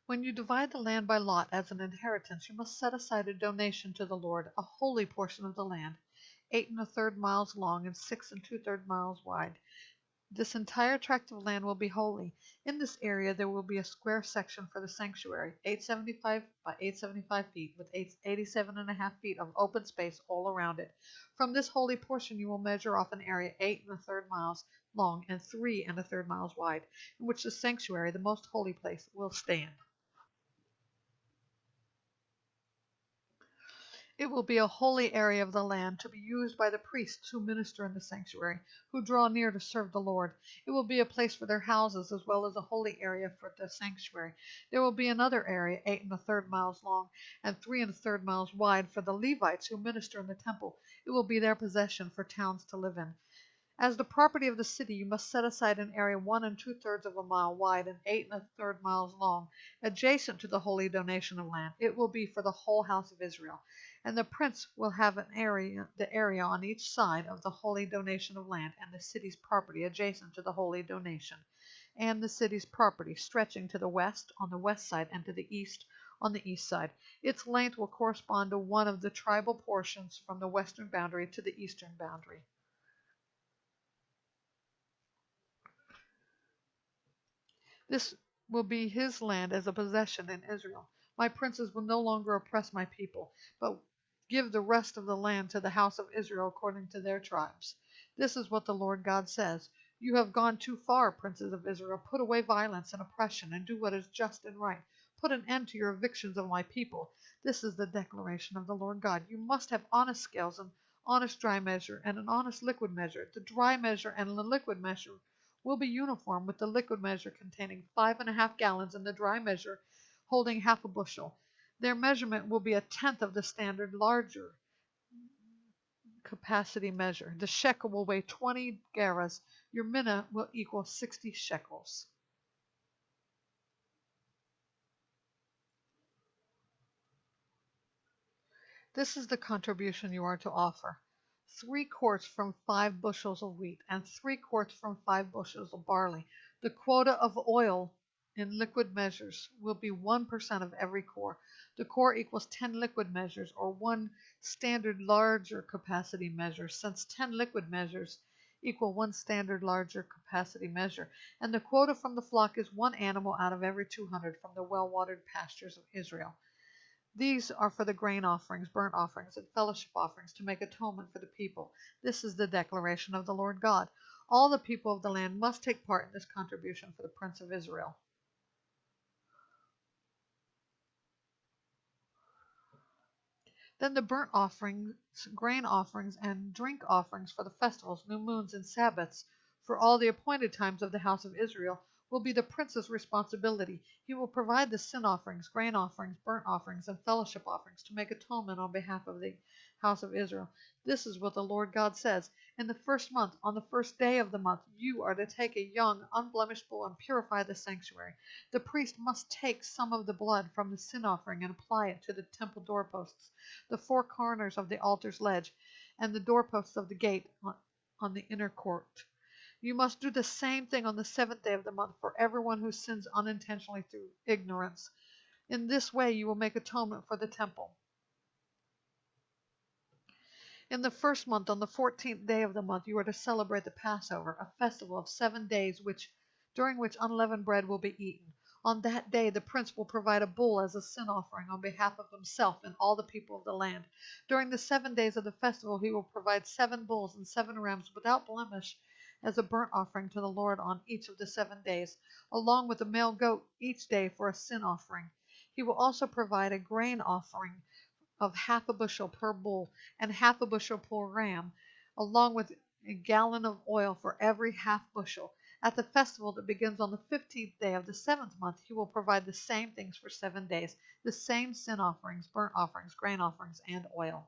When you divide the land by lot as an inheritance, you must set aside a donation to the Lord, a holy portion of the land, 8 1/3 miles long and 6 2/3 miles wide. This entire tract of land will be holy. In this area there will be a square section for the sanctuary, 875 by 875 feet, with 87.5 feet of open space all around it. From this holy portion you will measure off an area 8 1/3 miles long and 3 1/3 miles wide, in which the sanctuary, the most holy place, will stand. It will be a holy area of the land, to be used by the priests who minister in the sanctuary, who draw near to serve the Lord. It will be a place for their houses, as well as a holy area for the sanctuary. There will be another area, 8 1/3 miles long and 3 1/3 miles wide, for the Levites who minister in the temple. It will be their possession for towns to live in. As the property of the city, you must set aside an area 1 2/3 of a mile wide and 8 1/3 miles long, adjacent to the holy donation of land. It will be for the whole house of Israel, and the prince will have the area on each side of the holy donation of land, and the city's property adjacent to the holy donation, and the city's property stretching to the west on the west side and to the east on the east side. Its length will correspond to one of the tribal portions from the western boundary to the eastern boundary. This will be his land as a possession in Israel. My princes will no longer oppress my people, but give the rest of the land to the house of Israel according to their tribes. This is what the Lord God says. You have gone too far, princes of Israel. Put away violence and oppression, and do what is just and right. Put an end to your evictions of my people. This is the declaration of the Lord God. You must have honest scales, an honest dry measure, and an honest liquid measure. The dry measure and the liquid measure will be uniform, with the liquid measure containing 5.5 gallons and the dry measure holding half a bushel. Their measurement will be a tenth of the standard larger capacity measure. The shekel will weigh 20 gerahs. Your mina will equal 60 shekels. This is the contribution you are to offer: 3 quarts from 5 bushels of wheat, and 3 quarts from 5 bushels of barley. The quota of oil in liquid measures will be 1% of every core. The core equals 10 liquid measures, or 1 standard larger capacity measure, since 10 liquid measures equal 1 standard larger capacity measure. And the quota from the flock is 1 animal out of every 200 from the well-watered pastures of Israel. These are for the grain offerings, burnt offerings, and fellowship offerings, to make atonement for the people. This is the declaration of the Lord God. All the people of the land must take part in this contribution for the Prince of Israel. Then the burnt offerings, grain offerings, and drink offerings for the festivals, new moons, and Sabbaths, for all the appointed times of the house of Israel, will be the prince's responsibility. He will provide the sin offerings, grain offerings, burnt offerings, and fellowship offerings, to make atonement on behalf of the house of Israel. This is what the Lord God says: in the first month, on the first day of the month, you are to take a young, unblemished bull and purify the sanctuary. The priest must take some of the blood from the sin offering and apply it to the temple doorposts, the 4 corners of the altar's ledge, and the doorposts of the gate on the inner court. You must do the same thing on the 7th day of the month for everyone who sins unintentionally through ignorance. In this way you will make atonement for the temple. In the first month, on the 14th day of the month, you are to celebrate the Passover, a festival of 7 days during which unleavened bread will be eaten. On that day the prince will provide a bull as a sin offering on behalf of himself and all the people of the land. During the 7 days of the festival he will provide 7 bulls and 7 rams without blemish as a burnt offering to the Lord on each of the 7 days, along with a male goat each day for a sin offering. He will also provide a grain offering of half a bushel per bull and half a bushel per ram, along with a gallon of oil for every half bushel. At the festival that begins on the 15th day of the 7th month, he will provide the same things for 7 days, the same sin offerings, burnt offerings, grain offerings, and oil.